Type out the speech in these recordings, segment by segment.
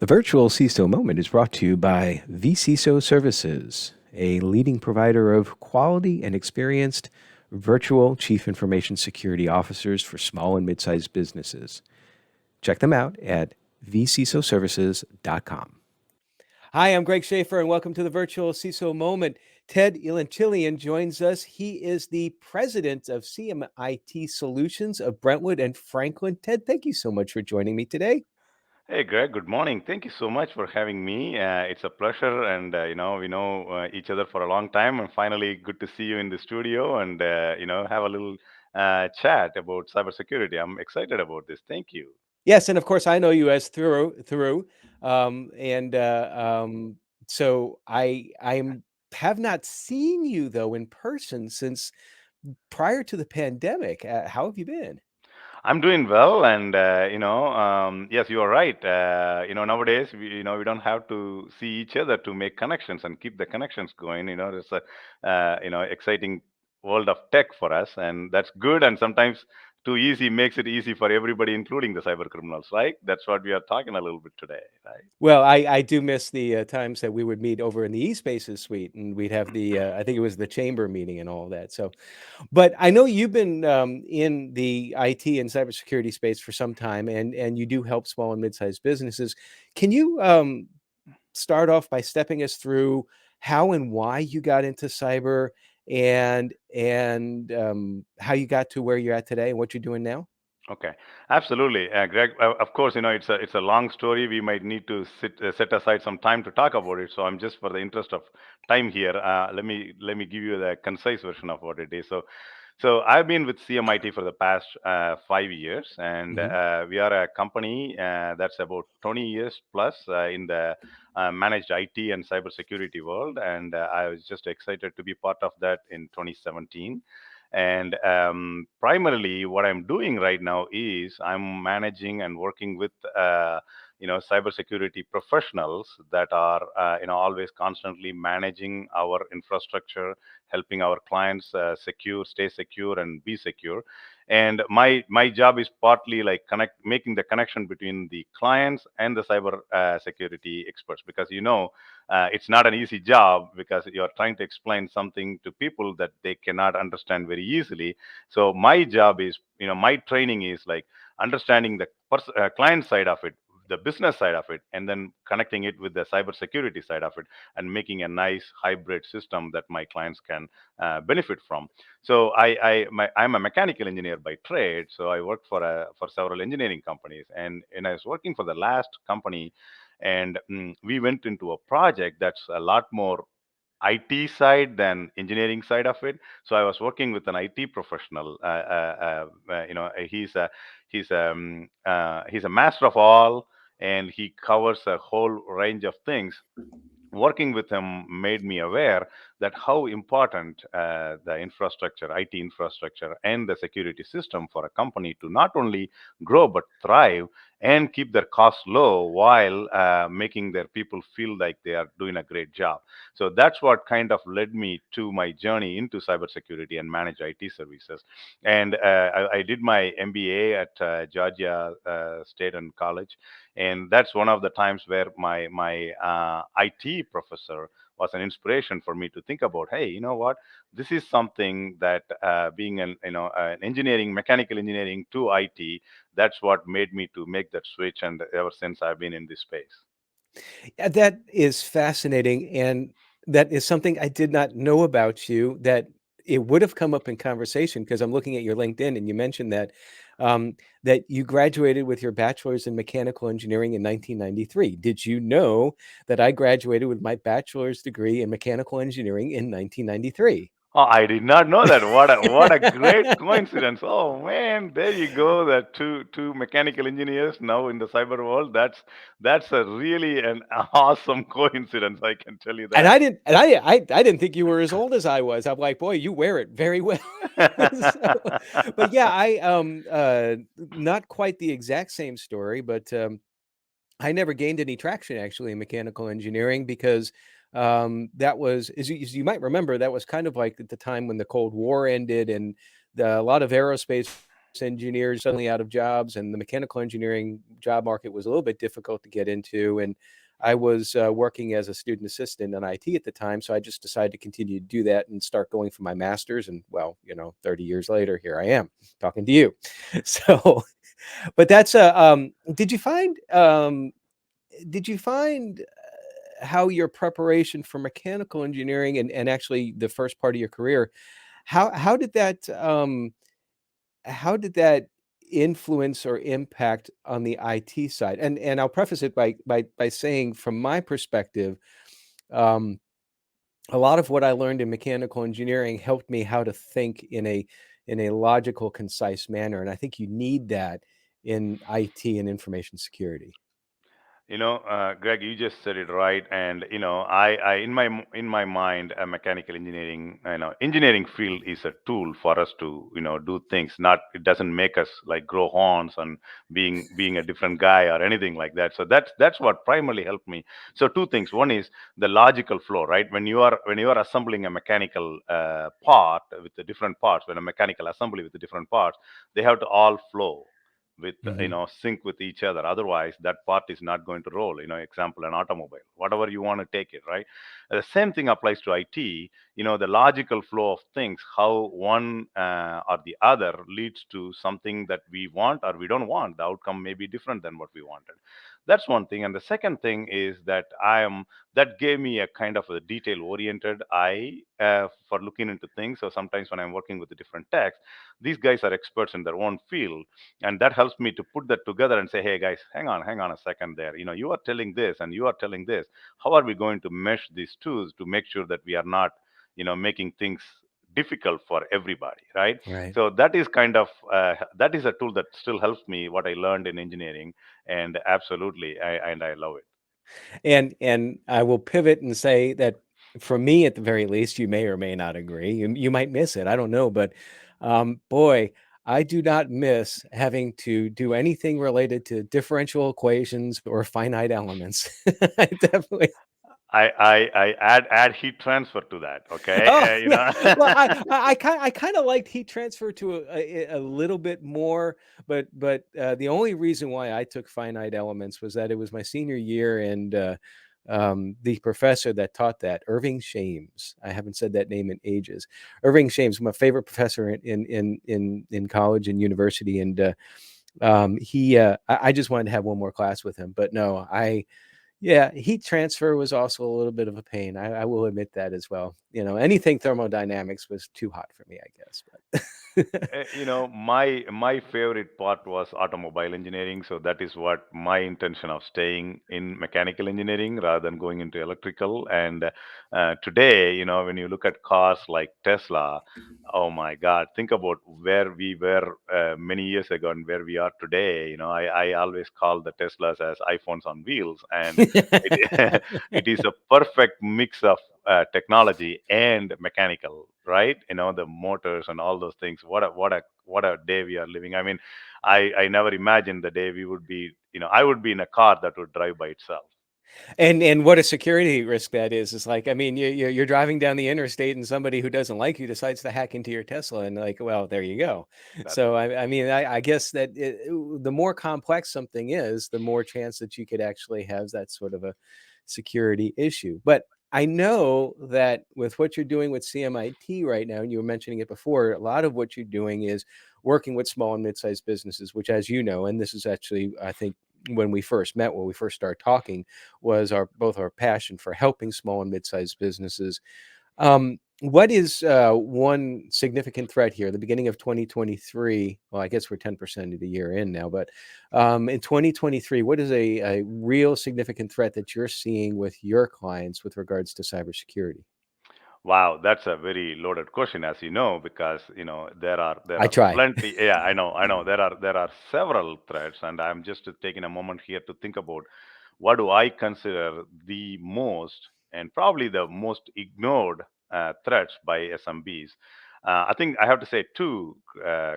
The virtual CISO moment is brought to you by vCISO Services, a leading provider of quality and experienced virtual chief information security officers for small and mid-sized businesses. Check them out at vcisoservices.com. Hi, I'm Greg Schaefer, and welcome to the virtual CISO moment. Ted Ilanchelian joins us. He is the president of CMIT Solutions of Brentwood and Franklin. Ted, thank you so much for joining me today. Hey Greg, good morning. Thank you so much for having me. It's a pleasure, and we know each other for a long time, and finally, good to see you in the studio, and have a little chat about cybersecurity. I'm excited about this. Thank you. Yes, and of course I know you as through, and so I have not seen you though in person since prior to the pandemic. How have you been? I'm doing well, and yes, you are right. Nowadays, we don't have to see each other to make connections and keep the connections going. There's a exciting world of tech for us, and that's good. And sometimes too easy makes it easy for everybody, including the cyber criminals. Right? That's what we are talking a little bit today. Right? Well, I do miss the times that we would meet over in the eSpaces suite, and we'd have the I think it was the chamber meeting and all of that. So, but I know you've been in the IT and cybersecurity space for some time, and you do help small and mid-sized businesses. Can you start off by stepping us through how and why you got into cyber and how you got to where you're at today and what you're doing now? Okay, absolutely, Greg. Of course, it's a long story. We might need to set aside some time to talk about it. So I'm just for the interest of time here. Let me give you the concise version of what it is. So I've been with CMIT for the past 5 years, and Hmm. we are a company that's about 20 years plus in the managed IT and cybersecurity world. And I was just excited to be part of that in 2017. And primarily, what I'm doing right now is I'm managing and working with cybersecurity professionals that are always constantly managing our infrastructure, helping our clients stay secure, and be secure. And my job is partly like making the connection between the clients and the cyber security experts, because it's not an easy job, because you're trying to explain something to people that they cannot understand very easily. So my job is, my training is like understanding the client side of it, the business side of it, and then connecting it with the cybersecurity side of it, and making a nice hybrid system that my clients can benefit from. So I'm a mechanical engineer by trade. So I worked for several engineering companies, and I was working for the last company, and we went into a project that's a lot more IT side than engineering side of it. So I was working with an IT professional. He's a master of all, and he covers a whole range of things. Working with him made me aware that how important the infrastructure, IT infrastructure, and the security system for a company to not only grow but thrive and keep their costs low while making their people feel like they are doing a great job. So that's what kind of led me to my journey into cybersecurity and managed IT services. And I did my MBA at Georgia State and College, and that's one of the times where my IT professor was an inspiration for me to think about. Hey, you know what? This is something that being an engineering, mechanical engineering to IT. That's what made me to make that switch, and ever since I've been in this space. Yeah, that is fascinating, and that is something I did not know about you, that it would have come up in conversation because I'm looking at your LinkedIn, and you mentioned that you graduated with your bachelor's in mechanical engineering in 1993. Did you know that I graduated with my bachelor's degree in mechanical engineering in 1993? Oh, I did not know that. What a great coincidence! Oh man, there you go. That two mechanical engineers now in the cyber world. That's a really an awesome coincidence. I can tell you And that. I didn't think you were as old as I was. I'm like, "Boy, you wear it very well." So, but yeah, not quite the exact same story, but, I never gained any traction actually in mechanical engineering because, that was as you might remember, that was kind of like at the time when the Cold War ended and a lot of aerospace engineers suddenly out of jobs, and the mechanical engineering job market was a little bit difficult to get into. And I was working as a student assistant in IT at the time, so I just decided to continue to do that and start going for my master's. And well, 30 years later, here I am talking to you. So, but that's a. Did you find how your preparation for mechanical engineering and actually the first part of your career, how did that how did that influence or impact on the IT side? And I'll preface it by saying, from my perspective, um, a lot of what I learned in mechanical engineering helped me how to think in a logical, concise manner, and I think you need that in IT and information security. Greg, you just said it right, and I in my mind, a mechanical engineering, engineering field is a tool for us to, do things. Not, it doesn't make us like grow horns and being a different guy or anything like that. So that's what primarily helped me. So two things. One is the logical flow, right? When you are assembling a mechanical part with the different parts, when a mechanical assembly with the different parts, they have to all flow with Mhm. sync with each other. Otherwise that part is not going to roll. Example, an automobile, whatever you want to take it, right? The same thing applies to IT. The logical flow of things, how one or the other leads to something that we want or we don't want. The outcome may be different than what we wanted. That's one thing. And the second thing is that that gave me a kind of a detail oriented eye for looking into things. So sometimes when I'm working with the different techs, these guys are experts in their own field, and that helps me to put that together and say, hey guys, hang on a second there. You are telling this and you are telling this. How are we going to mesh these tools to make sure that we are not making things difficult for everybody, right? Right. So that is kind of that is a tool that still helps me what I learned in engineering. And absolutely, I love it. And I will pivot and say that, for me, at the very least, you may or may not agree. You might miss it. I don't know, but boy, I do not miss having to do anything related to differential equations or finite elements. I definitely. I add heat transfer to that. Okay, Oh, yeah. Well, you know. I kind of liked heat transfer to a little bit more, but the only reason why I took finite elements was that it was my senior year, and the professor that taught that, Irving Shames. I haven't said that name in ages. Irving Shames, my favorite professor in college and university, and I just wanted to have one more class with him. But no, yeah, heat transfer was also a little bit of a pain. I will admit that as well. Anything thermodynamics was too hot for me, I guess. But My favorite part was automobile engineering, so that is what my intention of staying in mechanical engineering rather than going into electrical. And today, when you look at cars like Tesla, oh my God, think about where we were many years ago and where we are today. I always call the Teslas as iPhones on wheels, and it, it is a perfect mix of technology and mechanical, right? The motors and all those things. What a day we are living. I mean, I never imagined the day we would be. I would be in a car that would drive by itself. and what a security risk that is. It's like, I mean, you're driving down the interstate, and somebody who doesn't like you decides to hack into your Tesla, and like, well, there you go. That's So right. I mean, I guess that the more complex something is, the more chance that you could actually have that sort of a security issue. But I know that with what you're doing with CMIT right now, and you were mentioning it before, a lot of what you're doing is working with small and mid-sized businesses, which, as you know, and this is actually, I think, when we first started talking, was both our passion for helping small and mid-sized businesses. What is one significant threat here? The beginning of 2023. Well, I guess we're 10% of the year in now, but in 2023, what is a real significant threat that you're seeing with your clients with regards to cybersecurity? Wow, that's a very loaded question, as you know, because there I are try. plenty. Yeah, I know. There are several threats, and I'm just taking a moment here to think about what do I consider the most and probably the most ignored threats by SMBs. I think I have to say two,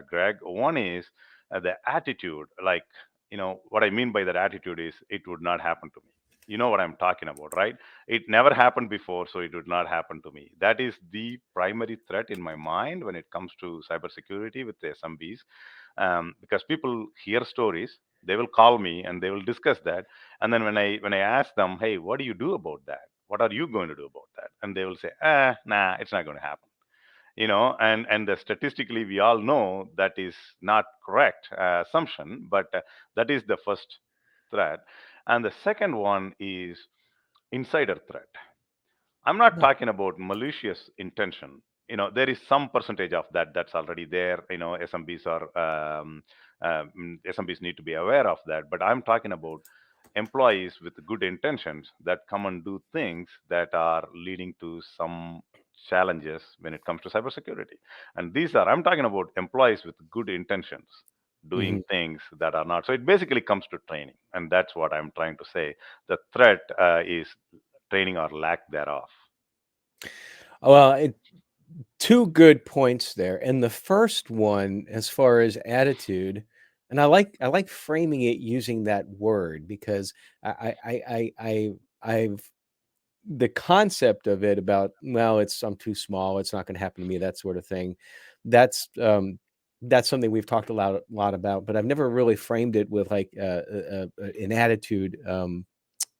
Greg. One is the attitude. Like, what I mean by that attitude is it would not happen to me. You know what I'm talking about, right? It never happened before, so it would not happen to me. That is the primary threat in my mind when it comes to cybersecurity with the SMBs, because people hear stories, they will call me and they will discuss that, and then when I ask them, hey, what do you do about that? What are you going to do about that? And they will say, nah, it's not going to happen. And statistically we all know that is not correct assumption, but that is the first threat. And the second one is insider threat. I'm not No. talking about malicious intention. There is some percentage of that that's already there. SMBs need to be aware of that. But I'm talking about employees with good intentions that come and do things that are leading to some challenges when it comes to cybersecurity. And I'm talking about employees with good intentions doing Mhm. things that are not. So it basically comes to training. And that's what I'm trying to say. The threat is training or lack thereof. Well, two good points there. And the first one, as far as attitude, and I like framing it using that word because I've the concept of it about, well, I'm too small, it's not going to happen to me, that sort of thing. That's that's something we've talked a lot about, but I've never really framed it with like an attitude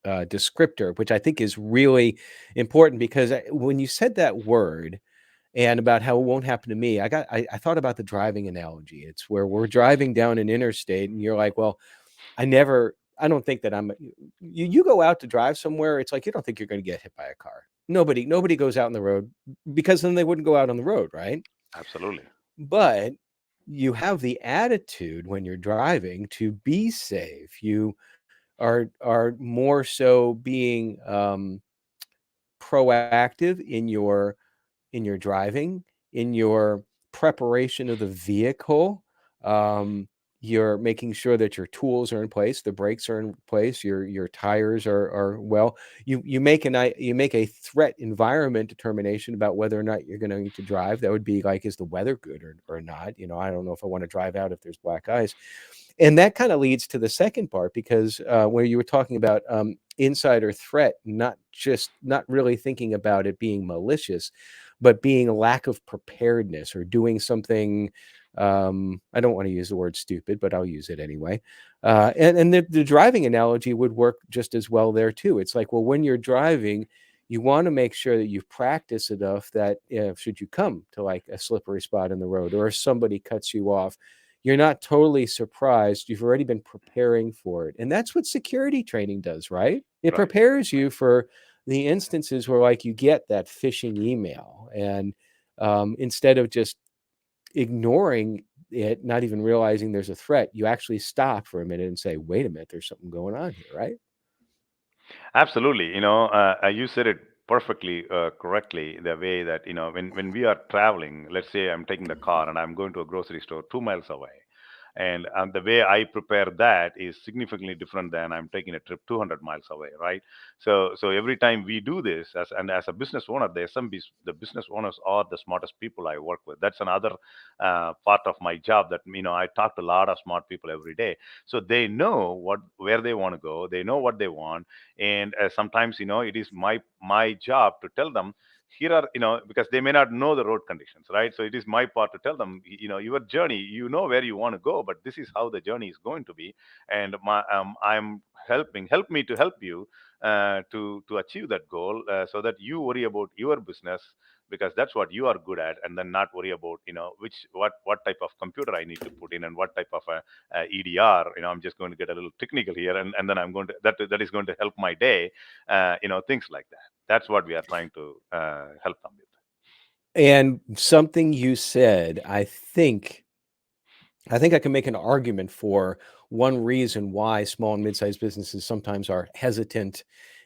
descriptor, which I think is really important because when you said that word and about how it won't happen to me, I thought about the driving analogy. It's where we're driving down an interstate and you're like, well, I don't think that you go out to drive somewhere, it's like you don't think you're going to get hit by a car. Nobody goes out on the road because then they wouldn't go out on the road, right? Absolutely. But you have the attitude when you're driving to be safe. You are more so being proactive in your driving, in your preparation of the vehicle. Um, you're making sure that your tools are in place, the brakes are in place, your tires are well. You make a threat environment determination about whether or not you're going to need to drive. That would be like, is the weather good or not? I don't know if I want to drive out if there's black ice. And that kind of leads to the second part because where you were talking about insider threat, not really thinking about it being malicious, but being a lack of preparedness or doing something. I don't want to use the word stupid, but I'll use it anyway. And the driving analogy would work just as well there too. It's like, well, when you're driving, you want to make sure that you've practiced enough that should you come to like a slippery spot in the road or if somebody cuts you off, you're not totally surprised. You've already been preparing for it. And that's what security training does, right? It Right. prepares you for the instances where like you get that phishing email and instead of just ignoring it, not even realizing there's a threat, you actually stop for a minute and say, wait a minute, there's something going on here, right? Absolutely. You said it perfectly correctly. The way that when we are traveling, let's say I'm taking the car and I'm going to a grocery store 2 miles away, and the way I prepare that is significantly different than I'm taking a trip 200 miles away, right? So every time we do this, as a business owner, the SMBs, the business owners are the smartest people I work with. That's another part of my job that I talk to a lot of smart people every day, so they know where they want to go, they know what they want. And sometimes it is my job to tell them, here are, because they may not know the road conditions, right? So it is my part to tell them, your journey, where you want to go, but this is how the journey is going to be. And I'm help me to help you to achieve that goal, so that you worry about your business, because that's what you are good at, and then not worry about what type of computer I need to put in, and what type of EDR. I'm just going to get a little technical here, and then I'm going to that is going to help my day. Things like that. That's what we are trying to help them with. And something you said, I think I can make an argument for one reason why small and mid-sized businesses sometimes are hesitant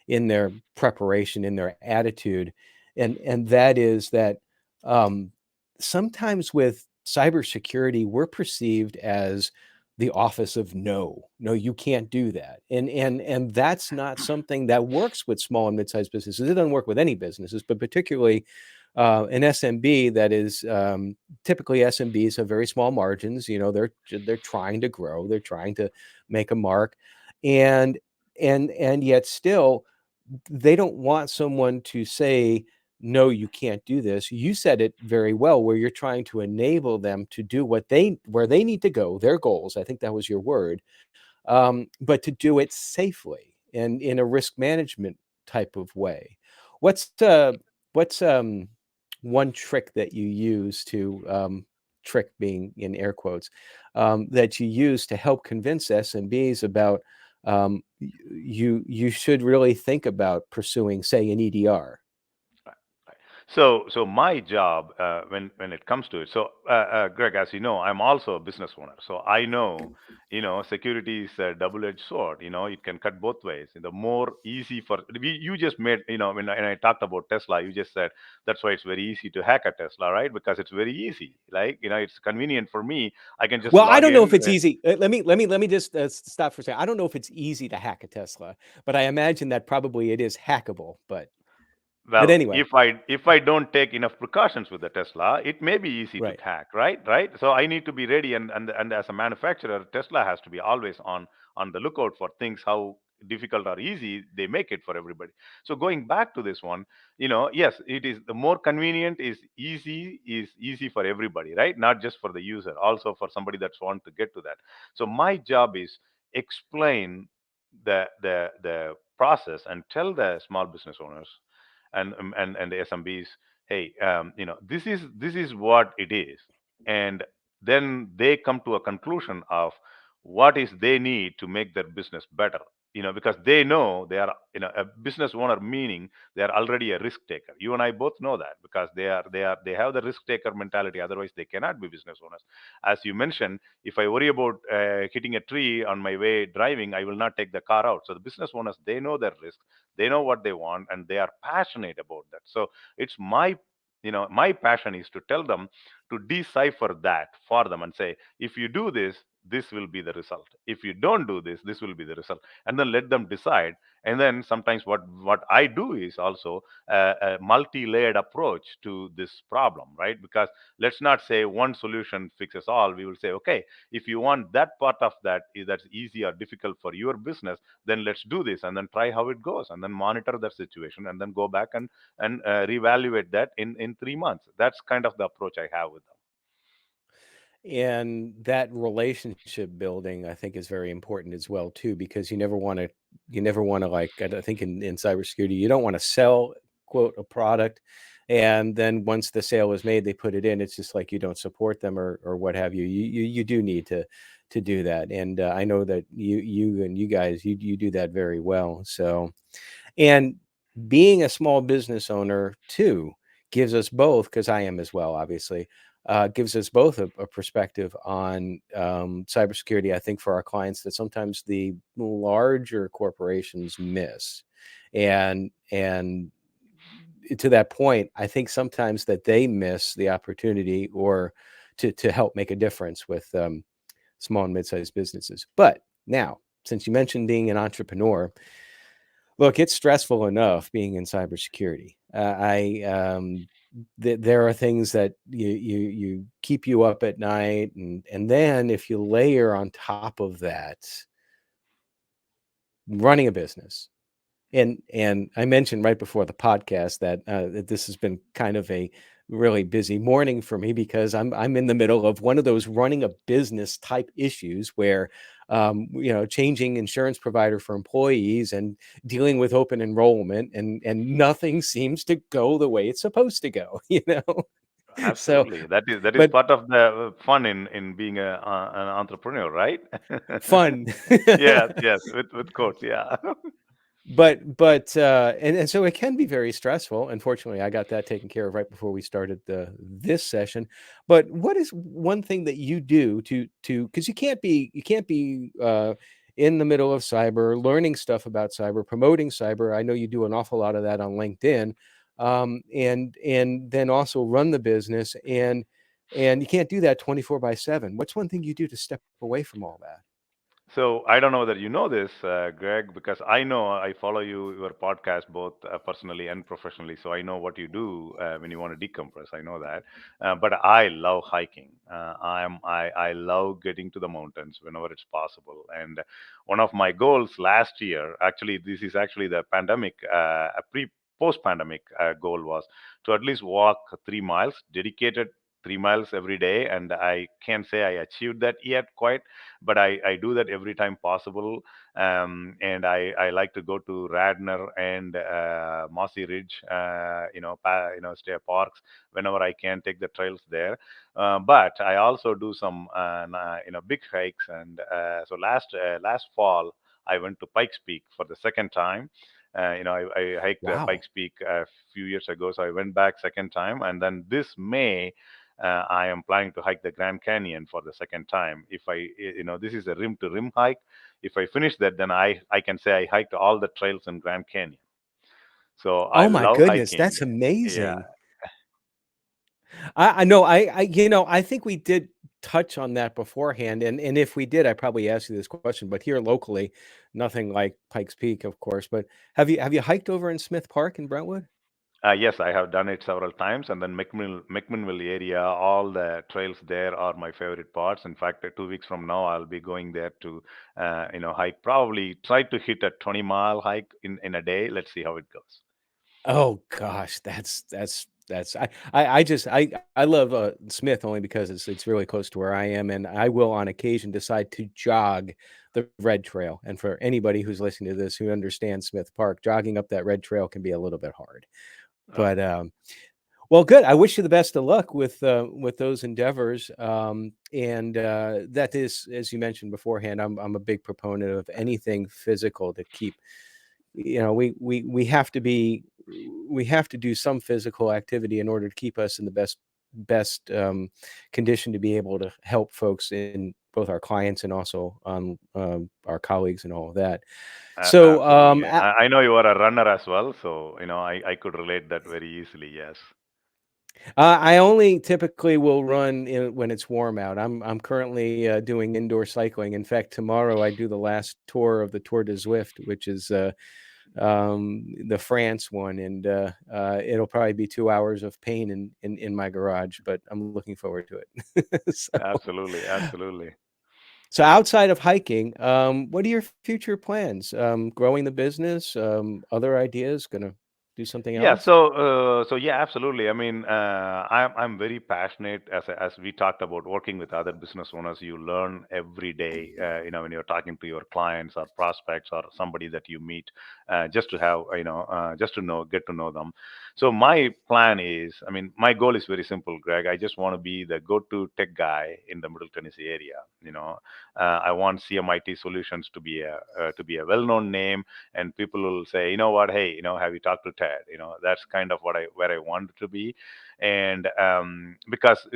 in their preparation, in their attitude, and that is that um, sometimes with cybersecurity, we're perceived as the office of no, no, you can't do that, and that's not something that works with small and mid-sized businesses. It doesn't work with any businesses, but particularly an SMB that is typically SMBs have very small margins. They're trying to grow, they're trying to make a mark, and and yet still they don't want someone to say, no, you can't do this. You said it very well, where you're trying to enable them to do where they need to go, their goals. I think that was your word, but to do it safely and in a risk management type of way. What's one trick that you use to trick being in air quotes that you use to help convince SMBs about you should really think about pursuing, say, an EDR? Right, right. So my job, when it comes to it, so Greg, as you know, I'm also a business owner. So I know, security is a double-edged sword. It can cut both ways. The more easy you just made, when I talked about Tesla, you just said that's why it's very easy to hack a Tesla, right? Because it's very easy. Like, it's convenient for me. I can just Well, I log don't know if in. it's easy. Let me just stop for a second. I don't know if it's easy to hack a Tesla, but I imagine that probably it is hackable. But Well, anyway, if I don't take enough precautions with the Tesla, it may be easy to right. hack, right? Right. So I need to be ready, and as a manufacturer, Tesla has to be always on the lookout for things how difficult or easy they make it for everybody. So going back to this one, yes, it is the more convenient is easy for everybody, right? Not just for the user, also for somebody that's want to get to that. So my job is explain the process and tell the small business owners and the SMBs, hey, this is what it is, and then they come to a conclusion of what is they need to make their business better. Because they know they are, a business owner, meaning they are already a risk taker. You and I both know that because they have the risk taker mentality. Otherwise, they cannot be business owners. As you mentioned, if I worry about hitting a tree on my way driving, I will not take the car out. So the business owners, they know their risk, they know what they want, and they are passionate about that. So it's my passion is to tell them to decipher that for them and say, if you do this, this will be the result. If you don't do this, this will be the result. And then let them decide. And then sometimes what I do is also a multi-layered approach to this problem, right? Because let's not say one solution fixes all. We will say, okay, if you want that part of that's easy or difficult for your business, then let's do this and then try how it goes and then monitor that situation and then go back and reevaluate that in 3 months. That's kind of the approach I have with them. And that relationship building, I think, is very important as well too, because you never want to like, I think in cybersecurity, you don't want to sell, quote, a product, and then once the sale is made, they put it in. It's just like you don't support them or what have you. You do need to do that, and I know that you guys you do that very well. So, and being a small business owner too gives us both, because I am as well, obviously, gives us both a perspective on cybersecurity, I think, for our clients that sometimes the larger corporations miss. And to that point, I think sometimes that they miss the opportunity or to help make a difference with small and mid-sized businesses. But now, since you mentioned being an entrepreneur, look, it's stressful enough being in cybersecurity. There are things that you keep you up at night, and then if you layer on top of that running a business, and I mentioned right before the podcast that this has been kind of a really busy morning for me, because I'm in the middle of one of those running a business type issues where changing insurance provider for employees and dealing with open enrollment, and nothing seems to go the way it's supposed to go. So, Absolutely, that is but part of the fun in being an entrepreneur, right? fun. Yes, yes, with quotes, yeah. But so it can be very stressful. Unfortunately, I got that taken care of right before we started this session. But what is one thing that you do to because you can't be in the middle of cyber, learning stuff about cyber, promoting cyber. I know you do an awful lot of that on LinkedIn, and then also run the business, and you can't do that 24/7. What's one thing you do to step away from all that? So I don't know whether you know this, Greg, because I know I follow your podcast both personally and professionally. So I know what you do when you want to decompress. I know that, but I love hiking. I love getting to the mountains whenever it's possible. And one of my goals last year, actually, this is actually the pandemic, a pre post pandemic goal was to at least walk 3 miles, dedicated 3 miles every day. And I can't say I achieved that yet quite, but I do that every time possible. And I like to go to Radnor and Mossy Ridge, state parks whenever I can take the trails there. But I also do some, big hikes. And so last fall, I went to Pikes Peak for the second time. I hiked Wow. Pikes Peak a few years ago, so I went back second time, and then this May I am planning to hike the Grand Canyon for the second time. If this is a rim to rim hike. If I finish that, then I can say I hiked all the trails in Grand Canyon. So I Oh my love goodness, hiking. that's Yeah. amazing. I know, I think we did touch on that beforehand, and if we did, I probably asked you this question, but here locally, nothing like Pikes Peak, of course, but have you hiked over in Smith Park in Brentwood? Yes, I have done it several times, and then McMinnville area, all the trails there are my favorite parts. In fact, 2 weeks from now, I'll be going there to, hike. Probably try to hit a 20-mile hike in a day. Let's see how it goes. Oh gosh, that's I just I love, Smith only because it's really close to where I am, and I will on occasion decide to jog the red trail, and for anybody who's listening to this who understands Smith Park, jogging up that red trail can be a little bit hard. Oh, But, well, good. I wish you the best of luck with those endeavors, and, that is, as you mentioned beforehand, I'm a big proponent of anything physical to keep we have to be we have to do some physical activity in order to keep us in the best condition to be able to help folks in both our clients and also our colleagues and all of that. So absolutely. I know you are a runner as well, so I could relate that very easily. Yes. I only typically will run when it's warm out. I'm currently doing indoor cycling. In fact, tomorrow I do the last tour of the Tour de Zwift, which is the France one, and it'll probably be 2 hours of pain in my garage, but I'm looking forward to it. Absolutely, absolutely. So outside of hiking, what are your future plans? Growing the business, other ideas, gonna do something Yeah, else? so yeah, absolutely. I mean, I'm very passionate as we talked about working with other business owners. You learn every day. When you're talking to your clients or prospects or somebody that you meet, just to have just to know, get to know them. So my plan is, I mean, my goal is very simple, Greg. I just want to be the go-to tech guy in the Middle Tennessee area. I want CMIT Solutions to be a well-known name, and people will say, you know what, hey, have you talked to Ted? That's kind of where I want to be. And because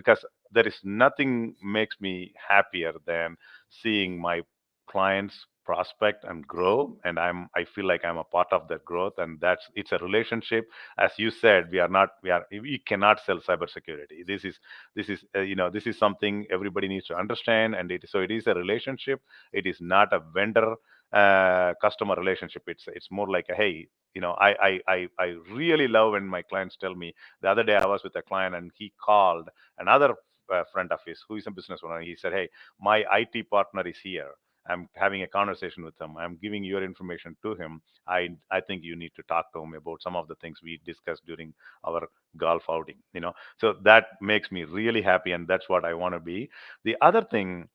there is nothing makes me happier than seeing my clients prospect and grow, and I feel like I'm a part of that growth. And it's a relationship. As you said, we cannot sell cybersecurity. This is something everybody needs to understand, and it is a relationship. It is not a vendor customer relationship. It's more like a, hey, I really love when my clients tell me. The other day I was with a client, and he called another friend of his who is a business owner. He said, hey, my IT partner is here. I'm having a conversation with him. I'm giving your information to him. I think you need to talk to him about some of the things we discussed during our golf outing. So that makes me really happy, and that's what I want to be. the other thing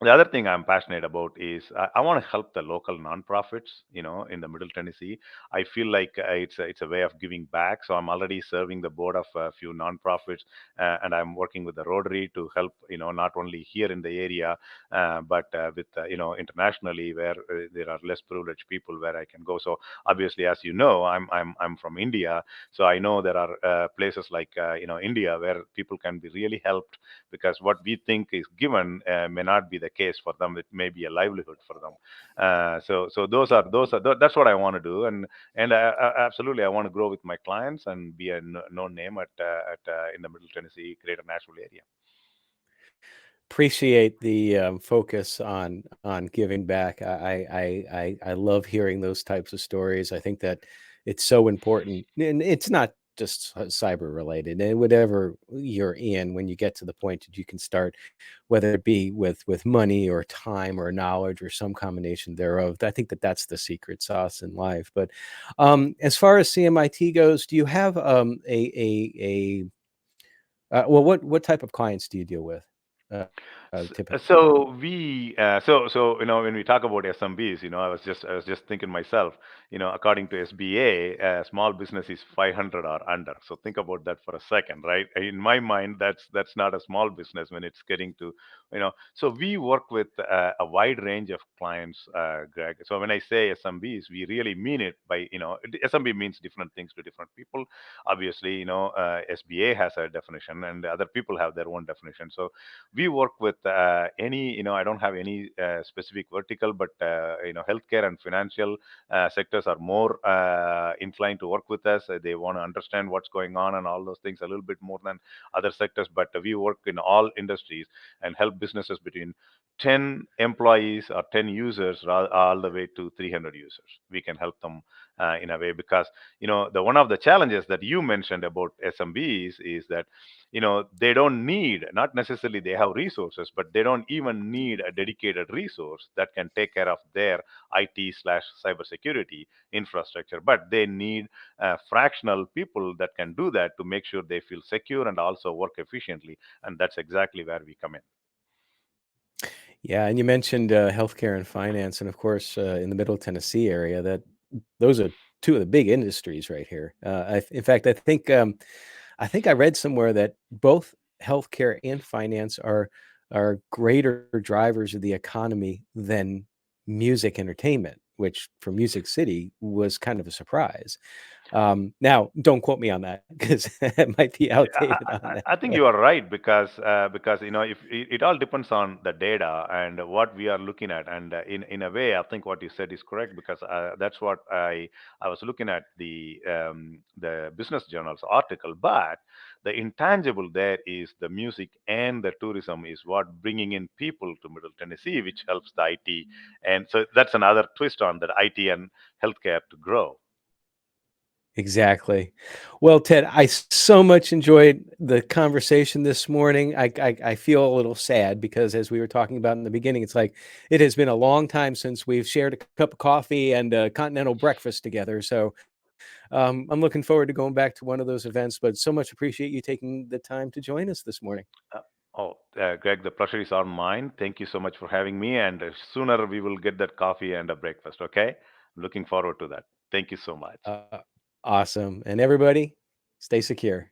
the other thing I'm passionate about is I want to help the local nonprofits, in the Middle Tennessee. I feel like it's a way of giving back. So I'm already serving the board of a few nonprofits, and I'm working with the Rotary to help, not only here in the area, but with internationally, where there are less privileged people where I can go. So obviously, as you know, I'm from India, so I know there are places like India where people can be really helped, because what we think is given may not be the case for them. It may be a livelihood for them. So that's what I want to do. And absolutely, I want to grow with my clients and be a known name at in the Middle Tennessee, Greater Nashville area. Appreciate the focus on giving back. I love hearing those types of stories. I think that it's so important, and it's not just cyber related. And whatever you're in, when you get to the point that you can start, whether it be with money or time or knowledge or some combination thereof, I think that that's the secret sauce in life. But as far as CMIT goes, do you have well, what type of clients do you deal with uh, typically? When we talk about SMBs, I was just thinking myself, according to SBA, small business is 500 or under. So think about that for a second, right? In my mind, that's not a small business when it's getting to, So we work with a wide range of clients, Greg. So when I say SMBs, we really mean it by, SMB means different things to different people. Obviously, SBA has a definition, and other people have their own definition. So we work with any, I don't have any specific vertical, but healthcare and financial sectors are more inclined to work with us. They want to understand what's going on and all those things a little bit more than other sectors, but we work in all industries and help businesses between 10 employees or 10 users all the way to 300 users. We can help them in a way, because the one of the challenges that you mentioned about SMBs is that they don't need, not necessarily they have resources, but they don't even need a dedicated resource that can take care of their IT slash cybersecurity infrastructure, but they need fractional people that can do that to make sure they feel secure and also work efficiently. And that's exactly where we come in. Yeah, and you mentioned healthcare and finance, and of course, in the Middle Tennessee area, that those are two of the big industries right here. In fact, I think I read somewhere that both healthcare and finance are greater drivers of the economy than music entertainment, which for Music City was kind of a surprise. Now, don't quote me on that because it might be outdated on that. I think But you are right, because if it all depends on the data and what we are looking at, and in a way, I think what you said is correct, because that's what I was looking at the Business Journal's article. But the intangible there is the music and the tourism is what bringing in people to Middle Tennessee, which helps the IT, and so that's another twist on that IT and healthcare to grow. exactly. Well, Ted, I so much enjoyed the conversation this morning. I feel a little sad because, as we were talking about in the beginning, it's like it has been a long time since we've shared a cup of coffee and a continental breakfast together. So I'm looking forward to going back to one of those events. But so much appreciate you taking the time to join us this morning. Greg, the pleasure is all mine. Thank you so much for having me. And sooner we will get that coffee and a breakfast. Okay. Looking forward to that. Thank you so much. Uh, awesome. And everybody, stay secure.